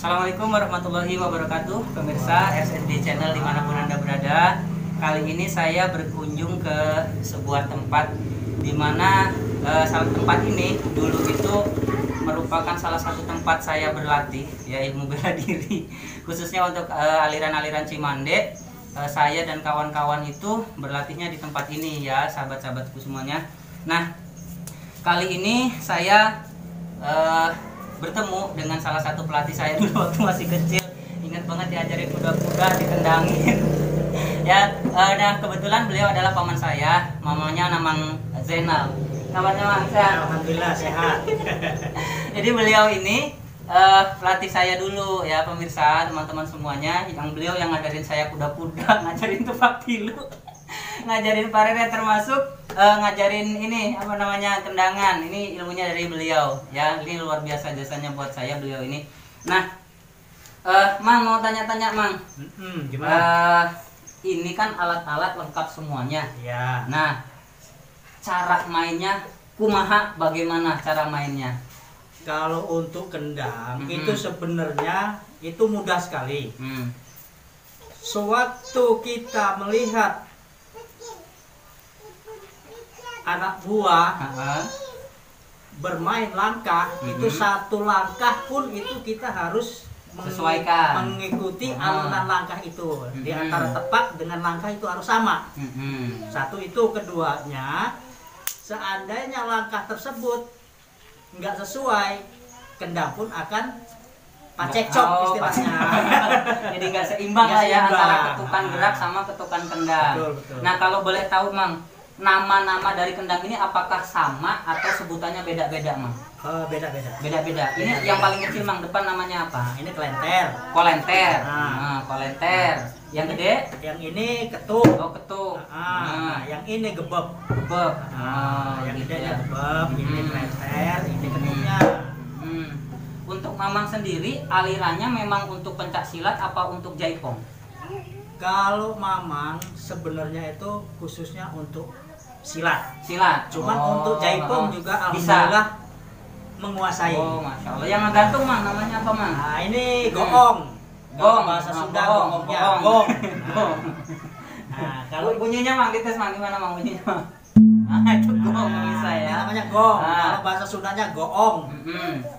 Assalamualaikum warahmatullahi wabarakatuh, pemirsa SSD Channel dimanapun Anda berada. Kali ini saya berkunjung ke sebuah tempat di mana tempat ini dulu itu merupakan salah satu tempat saya berlatih, ya, ilmu bela diri, khususnya untuk aliran-aliran Cimande. Saya dan kawan-kawan itu berlatihnya di tempat ini, ya, sahabat-sahabatku semuanya. Nah, kali ini saya bertemu dengan salah satu pelatih saya dulu waktu masih kecil. Ingat banget diajarin kuda-kuda, ditendangin. Ya, nah kebetulan beliau adalah paman saya, mamanya Namang Zainal. Namanya Mang, sehat? Alhamdulillah sehat. Jadi beliau ini pelatih saya dulu, ya pemirsa, teman-teman semuanya. Beliau yang ngajarin saya kuda-kuda, ngajarin tupak tilu, ngajarin pareret, termasuk ngajarin ini apa namanya, tendangan. Ini ilmunya dari beliau, ya. Ini luar biasa jasanya buat saya beliau ini. Nah, Mang mau tanya-tanya, Mang. Gimana? Ini kan alat-alat lengkap semuanya. Ya. Nah, cara mainnya kumaha, bagaimana cara mainnya? Kalau untuk kendang itu sebenarnya itu mudah sekali. Sewaktu kita melihat anak buah bermain langkah, itu satu langkah pun itu kita harus sesuaikan, mengikuti alunan langkah itu. Di antara tepak dengan langkah itu harus sama. Satu itu. Keduanya, seandainya langkah tersebut nggak sesuai, kendang pun akan pacekcok istilahnya. Jadi nggak seimbang lah ya antara ketukan gerak sama ketukan kendang. Betul. Nah, kalau boleh tahu, Mang, nama-nama dari kendang ini apakah sama atau sebutannya beda-beda, Mang? Beda-beda. Beda-beda. Ini yang paling kecil, Mang, depan namanya apa? Ini kelenter. Kolenter. Kolenter. Yang gede? Yang ini ketuk. Oh, ketuk. Yang ini gebeb. Gebeb. Yang gitu gedenya ya. gebeb, ini kelenter, ini ketuknya. Untuk Mamang sendiri, alirannya memang untuk pencak silat apa untuk jaipong? Kalau Mamang sebenarnya itu khususnya untuk silat. Silat. Cuman untuk jaipong juga bisa alhamdulillah menguasai. Oh, masya Allah. Yang ngegantung, Mang, namanya apa, Mang? Nah, ini goong. Gong. Bahasa Sunda Gong. gongnya. Gong. Gong. Gong. Nah, Kalau kalau bunyinya, Mang, dites, Mang, gimana, Mang, bunyinya, Mang? Itu gong bisa ini ya. namanya gong. Kalau bahasa Sundanya goong.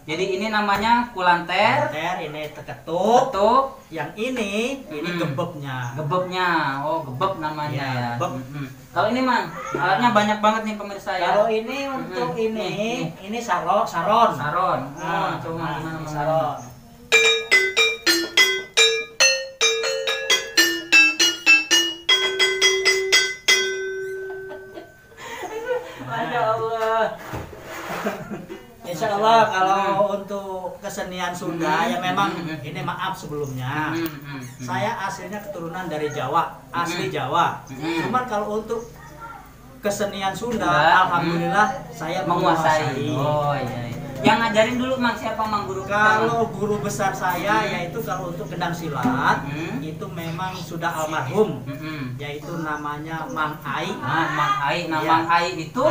Jadi ini namanya kulanter. Ini ketuk. Ketuk. Yang ini gebebnya. Gebebnya. Oh, gebeb namanya ya. Gebeb. Kalau ini, Mang, alatnya banyak banget nih pemirsa ya. Kalau ini untuk ini saron. Saron. Nah, Coba gimana, Mang? saron. Masya Allah. Insya Allah kalau untuk kesenian Sunda ya memang ini maaf sebelumnya. Saya aslinya keturunan dari Jawa, asli Jawa. Cuman kalau untuk kesenian Sunda, alhamdulillah saya menguasai. Oh iya. Yang ngajarin dulu, Mang, siapa, Mang, guru kita? Kalau guru besar saya yaitu kalau untuk kendang silat itu memang sudah almarhum, yaitu namanya Mang Ai. Mang Ai. Nah, Ya. Mang Ai itu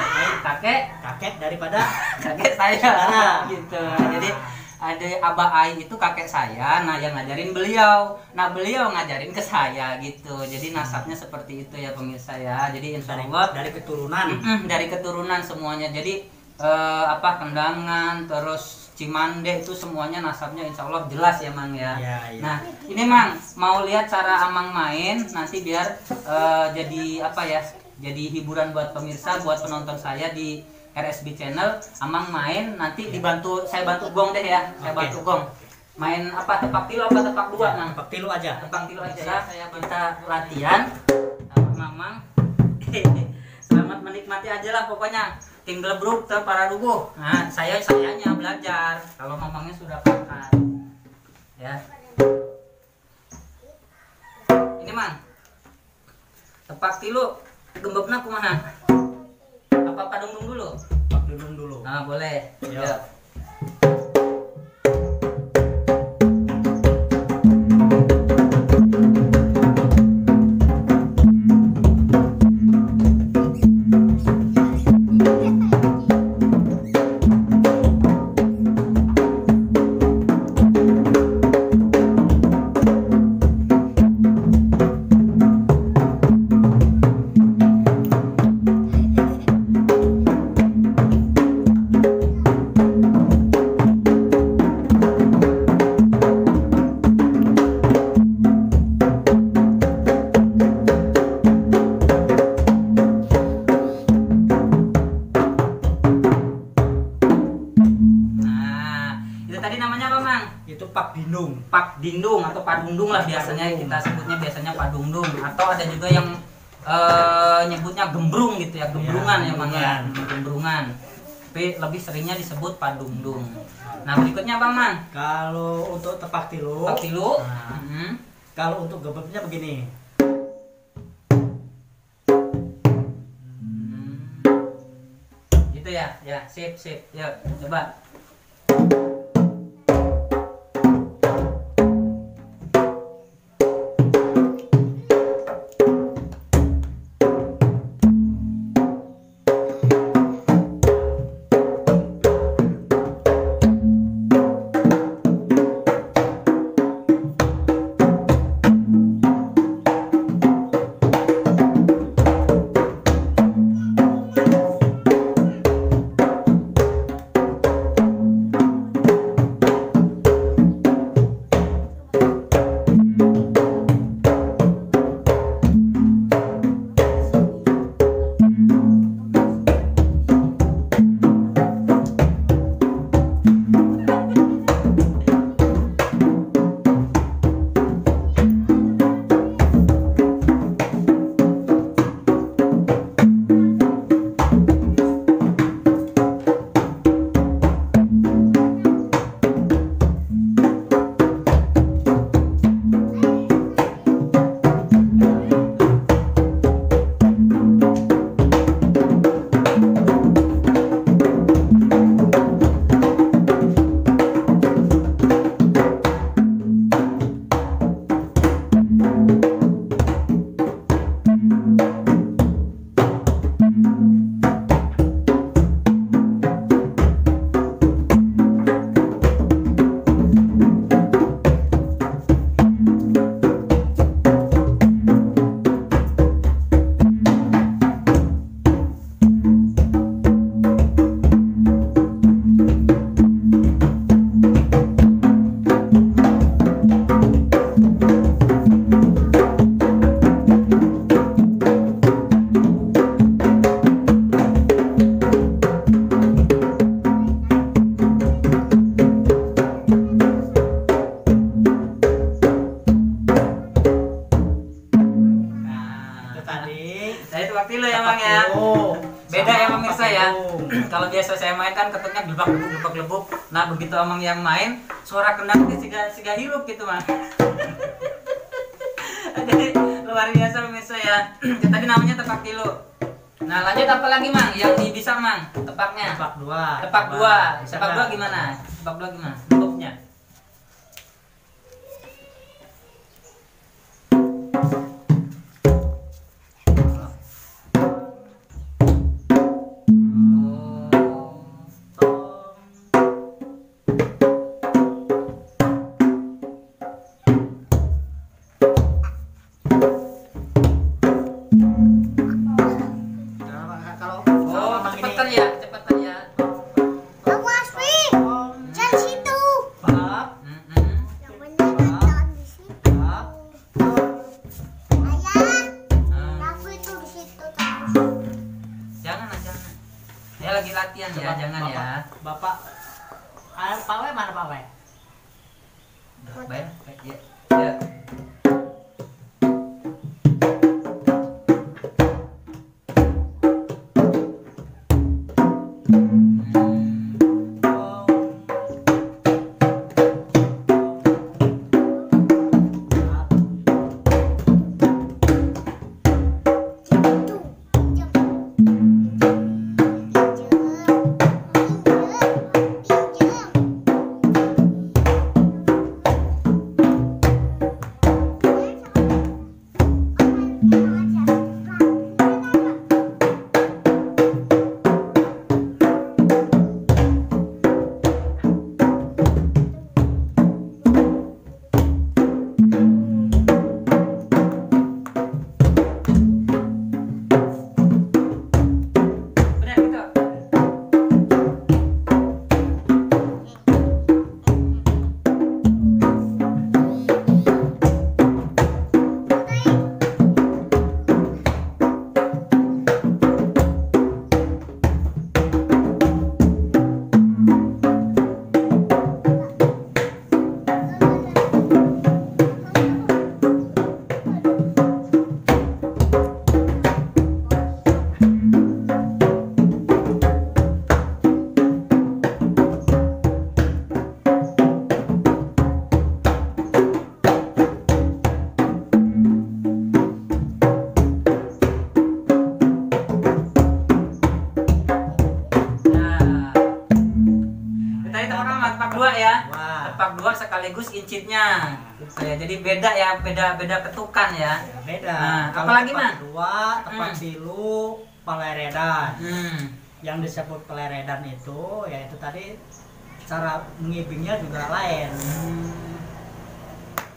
kakek daripada kakek saya. Gitu. Jadi ada Abah Ai itu kakek saya. Nah, yang ngajarin beliau. Nah, beliau ngajarin ke saya gitu. Jadi nasabnya seperti itu ya, pemirsa ya. Jadi insya Allah dari keturunan. dari keturunan semuanya. Jadi kendangan terus Cimande itu semuanya nasabnya insya Allah jelas ya, Mang ya. Ya. Nah, ini, Mang, mau lihat cara Amang main nanti biar jadi apa ya? Jadi hiburan buat pemirsa, buat penonton saya di RSB Channel. Amang main nanti saya bantu gong deh ya. Saya bantu gong. Main apa, tepak tilu apa tepak dua, Mang? Tepak tilu aja. Tepak tilu aja ya. Saya minta latihan sama Mamang. Selamat menikmati aja lah pokoknya. Tim gelebruk ke para dubuh. Nah, sayanya belajar. Kalau Mamangnya sudah pangkat. Ya. Ini, Mang. Tepak tilu gembebna kumaha? Apa padungdung dulu? Tepak dudung dulu. Nah, boleh. Ya. Ya. namanya apa, Mang? Itu Pak Dindung. Pak Dindung atau Padungdung lah biasanya kita sebutnya biasanya Padungdung, atau ada juga yang nyebutnya gembrung gitu ya, gembrungan ya, Mang ya. Gembrungan. Tapi lebih seringnya disebut Padungdung. Nah, berikutnya apa, Mang? Kalau untuk tepak tilu. Tepak tilu. Nah, kalau untuk gebebnya begini. Gitu ya. Ya, sip. Yuk, coba. Waktu ya, Mang ya. Beda ya pemirsa ya. Kalau biasa saya main kan ketutnya gelebak-gelebuk. Nah, begitu Amang yang main, suara kendang itu siga hirup gitu, Mang. Jadi luar biasa pemirsa ya. Tadi namanya tepak tilu. Nah, lanjut apa lagi, Mang? Yang bisa, Mang? Tepaknya. Tepak dua. Tepak dua. Tepak dua gimana? Tepak dua gimana? Bentuknya. Lagi latihan ya, jangan Bapak, ya. Bapak, pawai mana pawai? Baik, ya. Ya. dua sekaligus incitnya. Gitu ya. Jadi beda ya, beda ketukan ya. Ya, beda. Nah, Kalau apalagi, tepak Mang? dua, tepak tilu, peleredan. Hmm. Yang disebut peleredan itu yaitu tadi cara mengibingnya juga lain.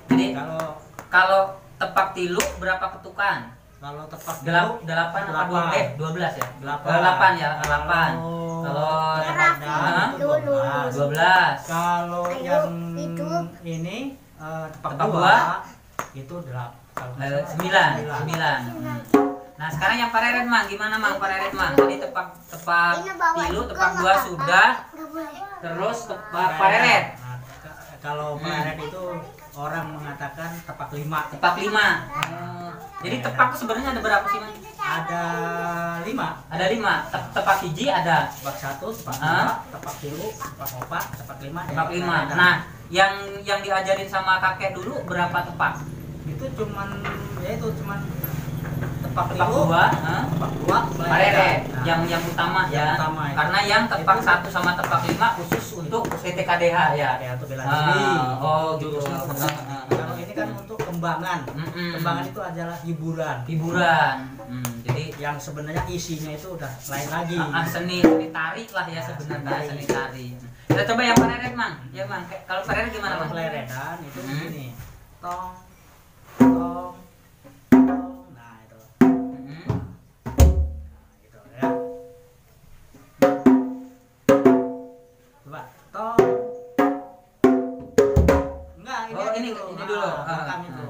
Jadi Kalau kalau tepak tilu berapa ketukan? kalau tepak Delapan apa 12 ya? 8 ya, 8. Kalau peleredan dulu. 12. Kalau Ayo, yang itu. ini tepak Tepak dua itu 9. Nah, sekarang yang pareret, Mang. Gimana, Mang? Pareret, Mang. Tadi tepak Ini bawa tilu, juga tepak nggak 2 apa-apa. sudah, Nggak boleh. terus tepak pareret. Nah, kalau peleret itu orang mengatakan tepak 5. Tepak 5. Jadi tepak itu sebenarnya ada berapa sih, Mang? Ada 5. Ada 5. Tepak hiji ada. Tepak 1, tepak Hah? 2, tepak tilu, tepak 4, tepak 5. Tepak 5. Nah, yang diajarin sama kakek dulu berapa tepak? itu cuman tepak Tepak tilu, 2, tepak 2, pareret. Nah, Yang utama ya. utama itu. Karena yang tepak Itu- 1 sama tepak 5 khusus untuk TTKDH ya. ada untuk bela diri. Oh, gitu. Kalau ini kan untuk kembangan. Mm-mm. Kembangan itu adalah hiburan. Hiburan. Jadi Yang sebenarnya isinya itu udah lain lagi. seni tarik lah ya sebenarnya, Seni seni tari. Kita coba yang pareret, Mang. Ya, Mang. Kalau pareret gimana, Kalau Mang? peleredan itu Hmm. begini. Tong, tong, tong. Nah, itu. Mm-mm. Nah, gitu ya. Coba tong. Enggak, Oh, ini dulu. Belakang itu.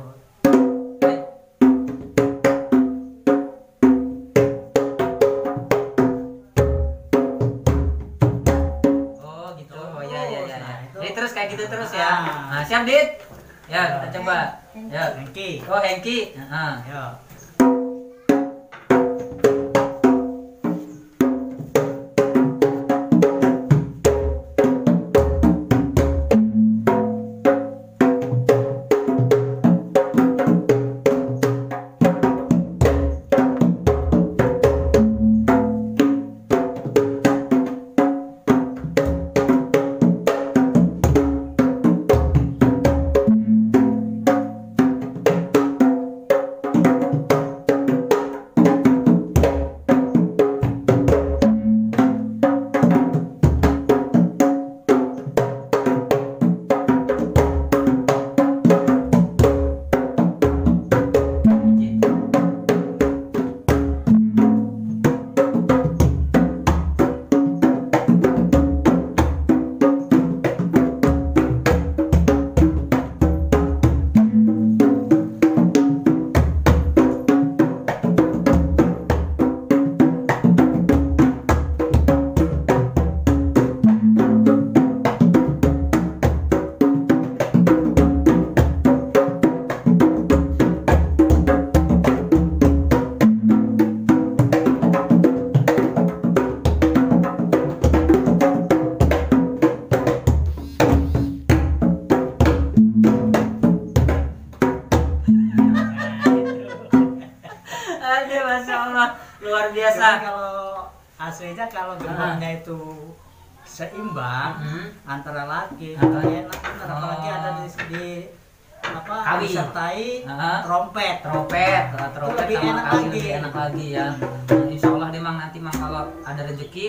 Oh, gitu. Oh, ya, ya, ya. Nah, itu. Jadi terus kayak gitu terus ya. Ah. Nah, siap, Dit? Ya, kita coba. Ya. Hengki. Oh, Hengki. Heeh. Ayo. Aduh, Masya Allah. Luar Cuman biasa. kalau aslinya kalau gerbangnya itu seimbang Hmm. antara laki Ah. enak bener, apalagi ada di apa Kawi. disertai Ah. trompet. Trompet lebih sama enak kali lagi. lebih enak lagi ya. Insya Allah deh, Mang, nanti Mang kalau ada rezeki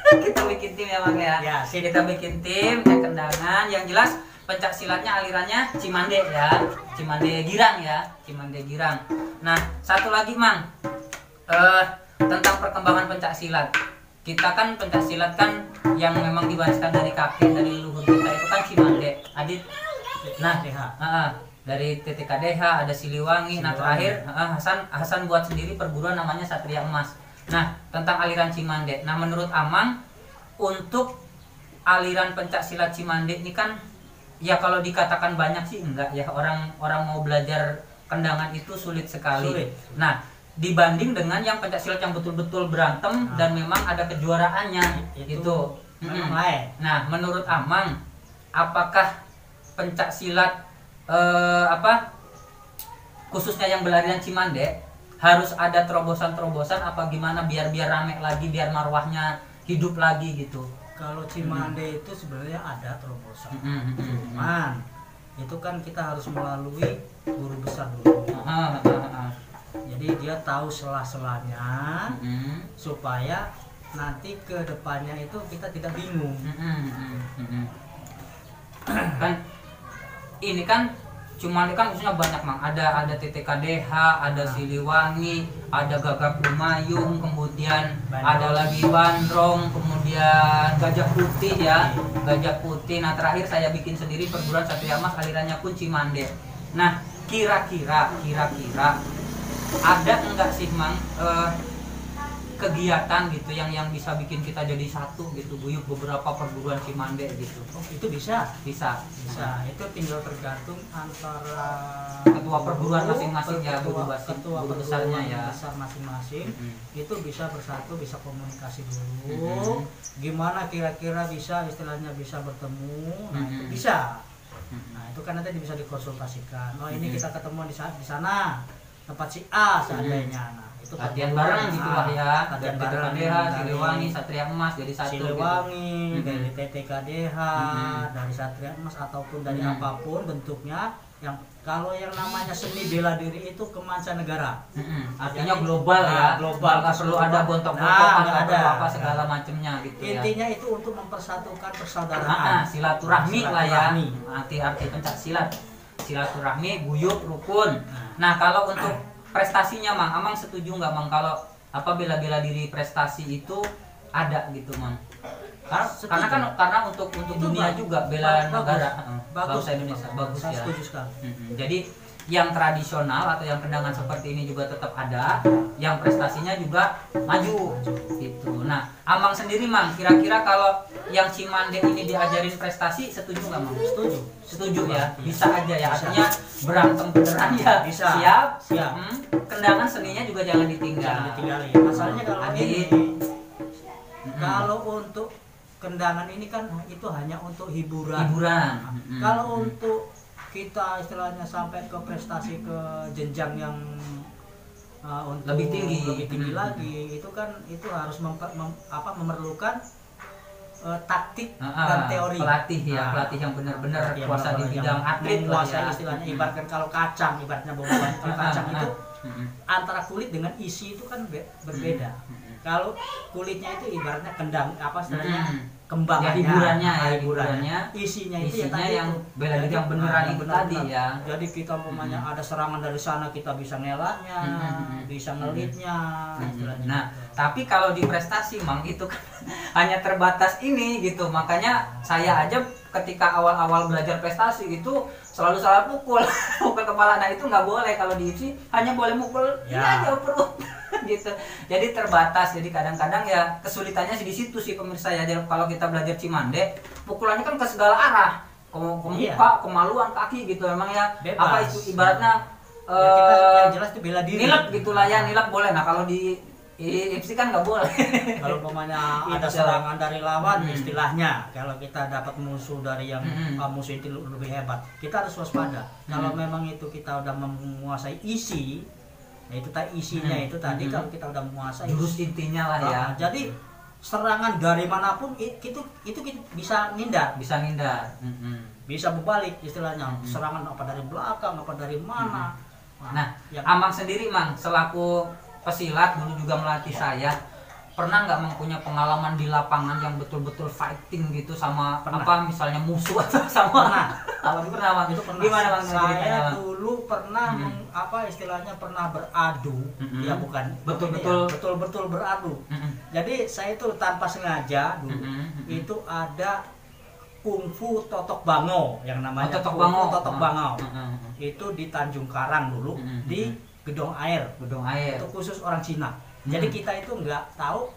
kita bikin tim ya, Mang ya. Ya, sip. Kita bikin tim ya, kendangan yang jelas pencak silatnya alirannya Cimande ya, Cimande Girang ya, Cimande Girang. Nah, satu lagi, Mang, tentang perkembangan pencak silat. Kita kan pencak silat kan yang memang diwariskan dari kakek, dari leluhur kita itu kan Cimande. Adit. Nah, dari TTKDH ada Siliwangi. Nah, terakhir Hasan buat sendiri perguruan namanya Satria Emas. Nah, tentang aliran Cimande. Nah, menurut Amang, untuk aliran pencak silat Cimande ini kan ya kalau dikatakan banyak sih enggak ya, orang mau belajar kendangan itu sulit sekali. Sulit. Nah, dibanding dengan yang pencak silat yang betul-betul berantem dan memang ada kejuaraannya Itu itu. memang lain. Nah, menurut Amang, apakah pencak silat khususnya yang berlarian Cimande harus ada terobosan-terobosan apa gimana biar rame lagi, biar marwahnya hidup lagi gitu? Kalau Cimande itu sebenarnya ada terobosan. Cuman itu kan kita harus melalui guru besar dulu. Jadi dia tahu selah-selahnya supaya nanti ke depannya itu kita tidak bingung. Kan ini kan Cimande kan khususnya banyak Mang. Ada TTKDH, ada Siliwangi, ada Gagak Lumayung, kemudian ada lagi Bandrong, kemudian Gajah Putih ya, Gajah Putih. Nah terakhir saya bikin sendiri perguruan Satria Mas, alirannya pun Cimande. Nah kira-kira ada enggak sih Mang kegiatan gitu yang bisa bikin kita jadi satu gitu, guyup beberapa perguruan Cimande gitu? Oh, itu bisa. Itu tinggal tergantung antara ketua perguruan masing-masing ya, guru besarnya ya. Besar masing-masing itu bisa bersatu, bisa komunikasi dulu. Gimana kira-kira bisa istilahnya bisa bertemu, nah itu bisa. Nah itu kan nanti bisa dikonsultasikan. Oh ini kita ketemu di sana tempat si A seandainya. Nah, itu latihan bareng gitu lah ya, latihan dari TTKDH, Siliwangi, Satria Emas jadi satu. Siliwangi, gitu. dari TTKDH, dari Satria Emas ataupun dari apapun bentuknya, yang kalau yang namanya seni bela diri itu ke mancanegara. Artinya global ya, global. Nggak perlu ada bontok-bontokan ada apa segala macamnya gitu ya. Intinya itu untuk mempersatukan persaudaraan. Silaturahmi lah ya. Arti pencak silat. Silaturahmi, guyup, rukun. Nah kalau untuk prestasinya Amang setuju nggak Mang kalau apa bela diri prestasi itu ada gitu Mang? Karena untuk dunia juga bela negara, bangsa Indonesia bagus ya. Setuju sekali. Jadi yang tradisional atau yang tendangan seperti ini juga tetap ada, yang prestasinya juga maju gitu. Nah, Amang sendiri Mang, kira-kira kalau yang Cimande ini diajarin prestasi, setuju nggak Mang? Setuju ya, bisa aja ya. Artinya berantem beneran ya, bisa. Siap. Tendangan seninya juga jangan ditinggal. Jangan ditinggalin. Masalahnya kalau ini, kalau untuk kendangan ini kan itu hanya untuk hiburan. Kalau untuk kita istilahnya sampai ke prestasi ke jenjang yang untuk lebih tinggi lagi, itu kan itu harus memerlukan taktik dan teori. Pelatih yang benar-benar kuasa di bidang atlet lah ya. Istilahnya ibaratkan kalau kacang, ibaratnya kalau kacang itu antara kulit dengan isi itu kan berbeda. Kalau kulitnya itu ibaratnya istilahnya kembangnya, hiburannya, isinya yang bela diri yang beneran itu tadi ya. Jadi kita umpamanya ada serangan dari sana, kita bisa ngelaknya, bisa ngelitnya. Nah, tapi kalau di prestasi Mang itu kan hanya terbatas ini gitu. Makanya saya aja ketika awal-awal belajar prestasi itu selalu salah pukul kepala. Nah itu nggak boleh, kalau diisi hanya boleh mukul aja perut. Gitu. Jadi terbatas. Jadi kadang-kadang ya kesulitannya sih di situ sih pemirsa ya. Kalau kita belajar Cimande, pukulannya kan ke segala arah, ke muka, kemaluan, kaki gitu. Memang ya bebas. Apa itu ibaratnya kita yang jelas itu bela diri. Nilep gitulah ya, nilep boleh. Nah kalau di IFC kan nggak boleh. Kalau umpamanya ada serangan dari lawan, istilahnya kalau kita dapat musuh dari yang musuh itu lebih hebat, kita harus waspada. Kalau memang itu kita udah menguasai isi, nah itu isinya itu tadi kalau kita udah menguasai jurus intinya lah ya. Jadi serangan dari manapun itu kita bisa ngindar, bisa berbalik istilahnya. Serangan apa dari belakang, apa dari mana. Nah, Amang sendiri Mang selaku pesilat dulu juga melatih saya, pernah nggak mempunyai pengalaman di lapangan yang betul-betul fighting gitu sama misalnya musuh atau sama pernah Mang? Itu pernah. Gimana Mang? Saya dulu pernah istilahnya pernah beradu, ya bukan betul-betul beradu. Jadi saya itu tanpa sengaja dulu itu ada kungfu totok bango yang namanya totok bango. Itu di Tanjung Karang dulu di Gedong Air. Itu khusus orang Cina. Jadi kita itu nggak tahu,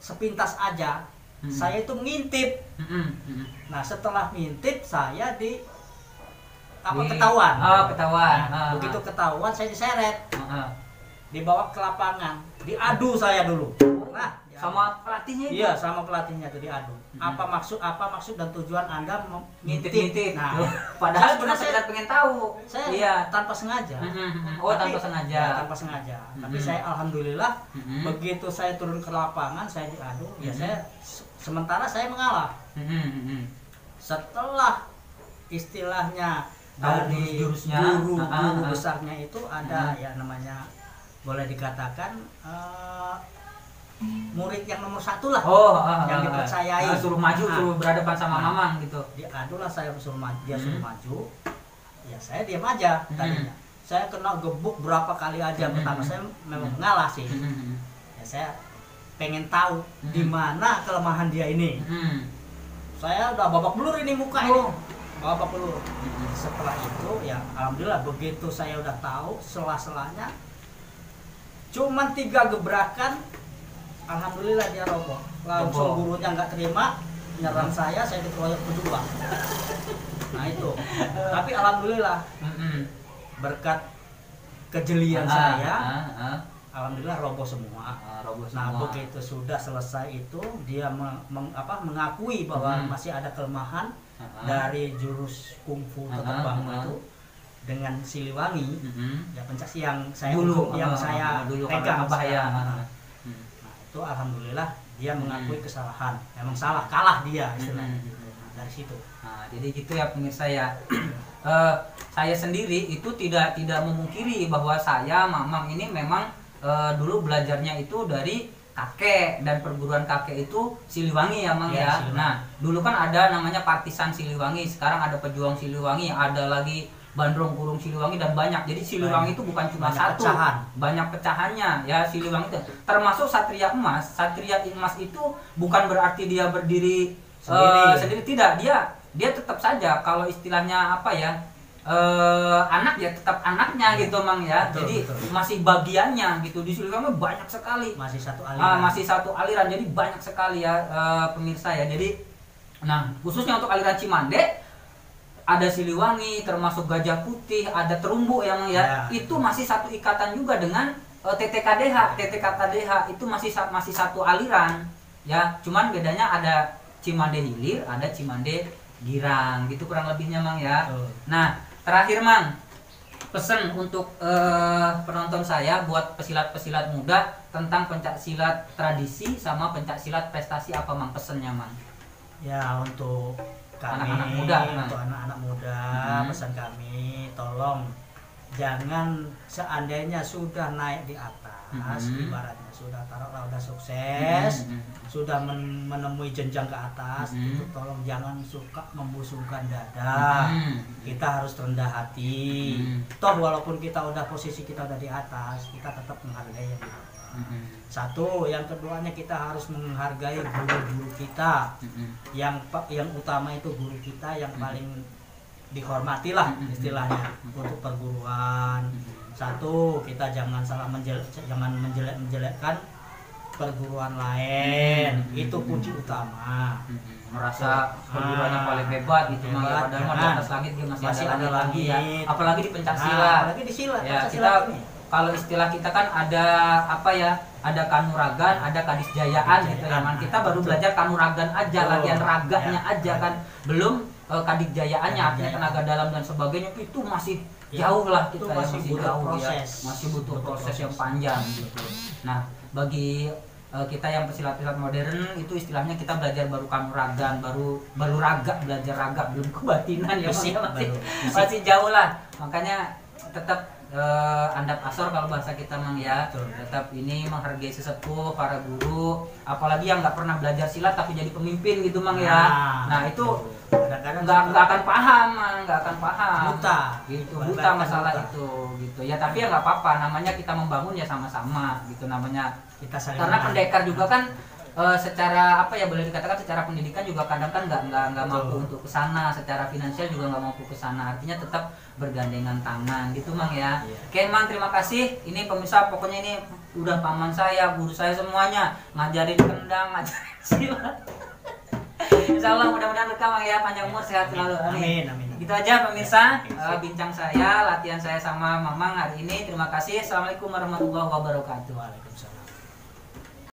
sepintas aja saya itu ngintip. Nah setelah ngintip saya ketahuan. Nah, begitu ketahuan saya diseret, dibawa ke lapangan, diadu saya dulu. Nah sama pelatihnya itu. Iya, sama pelatihnya itu diadu. Apa maksud dan tujuan Anda ngintip. Nah, padahal cuma sebenarnya sekedar pengen tahu. saya Iya. tanpa sengaja. Oh, tanpa sengaja. Ya, tanpa sengaja. Tapi saya alhamdulillah begitu saya turun ke lapangan, saya diadu, ya saya sementara saya mengalah. Setelah istilahnya dari jurus-jurusnya, guru besarnya itu ada ya namanya boleh dikatakan murid yang nomor 1 lah. Yang dipercayai. Suruh maju, suruh berhadapan sama mamang gitu. Diadu lah, saya suruh maju, dia suruh maju. Ya saya diam aja tadinya. Saya kena gebuk berapa kali aja. Pertama saya memang mengalah sih. Ya saya pengen tahu di mana kelemahan dia ini. Saya udah babak belur ini muka ini. Babak belur. Setelah itu ya alhamdulillah begitu saya udah tahu sela-selanya. Cuman 3 gebrakan, alhamdulillah dia roboh. Langsung gurunya nggak terima, nyerang saya dikeroyok kedua. Nah itu. Tapi alhamdulillah berkat kejelian saya, alhamdulillah roboh semua. Nah begitu sudah selesai itu, dia mengakui bahwa masih ada kelemahan dari jurus kungfu tetap bangun itu. Dengan Siliwangi, ya pencak yang saya dulu pegang bahaya. Nah, itu alhamdulillah dia mengakui kesalahan. Memang salah, kalah dia istilahnya. Dari situ. Nah, jadi gitu ya pemirsa ya. Saya sendiri itu tidak memungkiri bahwa saya mamang ini memang dulu belajarnya itu dari kakek, dan perguruan kakek itu Siliwangi ya Mang ya. Siliwangi. Nah, dulu kan ada namanya Partisan Siliwangi, sekarang ada Pejuang Siliwangi, ada lagi Bandrong Kurung Siliwangi, dan banyak. Jadi Siliwangi itu bukan cuma satu, banyak pecahannya ya. Siliwangi itu termasuk Satria Emas. Satria Emas itu bukan berarti dia berdiri sendiri, tidak. Dia tetap saja kalau istilahnya apa ya, anak ya tetap anaknya gitu Mang ya. Betul, jadi betul. masih bagiannya gitu. Di Siliwangi banyak sekali, masih satu aliran. masih satu aliran, jadi banyak sekali ya pemirsa ya. Jadi nah khususnya untuk aliran Cimande ada Siliwangi, termasuk Gajah Putih, ada Terumbu ya Mang ya. Itu masih satu ikatan juga dengan TTKDH. TTKDH itu masih satu aliran ya. Cuman bedanya ada Cimande Hilir, ada Cimande Girang gitu kurang lebihnya Mang ya. Nah, terakhir Mang, pesan untuk penonton saya buat pesilat-pesilat muda tentang pencak silat tradisi sama pencak silat prestasi, apa Mang pesannya Mang? Ya untuk kami, anak-anak muda, untuk anak-anak muda, pesan kami tolong jangan seandainya sudah naik di atas, ibaratnya sudah taruhlah udah sukses, sudah menemui jenjang ke atas, itu tolong jangan suka membusungkan dada. Kita harus rendah hati. Toh walaupun kita udah posisi kita udah di atas, kita tetap menghargai yang di bawah. Satu, yang keduanya kita harus menghargai guru-guru kita. Yang utama itu guru kita yang paling dihormati lah istilahnya untuk perguruan. Satu, kita jangan menjelek-jelekkan perguruan lain. Itu kunci utama. Merasa perguruannya paling hebat gitu Mang ya. Padahal di atas langit dia masih ada lagi ya. Apalagi di pencak silat. Apalagi di silat. Ya, kita kalau istilah kita kan ada apa ya? Ada kanuragan, ada kadisjayaan gitu ya. Man, kita baru belajar kanuragan aja, latihan raganya aja kan. Belum kadisjayaannya, artinya tenaga dalam dan sebagainya itu masih jauh lah kita, masih jauh proses. Ya. Masih butuh proses yang panjang gitu. Nah, bagi kita yang pesilat-pesilat modern itu istilahnya kita belajar baru kanuragan, baru raga, belajar raga, belum kebatinan ya. Masih jauh lah. Makanya tetap andap asor kalau bahasa kita Mang ya. Tetap ini menghargai sesepuh, para guru, apalagi yang nggak pernah belajar silat tapi jadi pemimpin gitu Mang ya. Nah itu nggak akan paham Mang, nggak akan paham. Buta masalah itu gitu ya. Tapi ya nggak apa-apa, namanya kita membangun ya sama-sama gitu namanya. Karena pendekar juga kan secara apa ya, boleh dikatakan secara pendidikan juga kadang kan nggak mampu untuk kesana, secara finansial juga nggak mampu kesana, artinya tetap bergandengan tangan gitu Mang ya. Oke Mang, terima kasih. Ini pemirsa, pokoknya ini udah paman saya, guru saya semuanya, ngajarin kendang, ngajarin silat. Insya Allah mudah-mudahan berkah Mang ya, panjang umur, sehat selalu. Amin. Gitu aja pemirsa, bincang saya, latihan saya sama Mamang hari ini. Terima kasih. Assalamualaikum warahmatullahi wabarakatuh. Waalaikumsalam.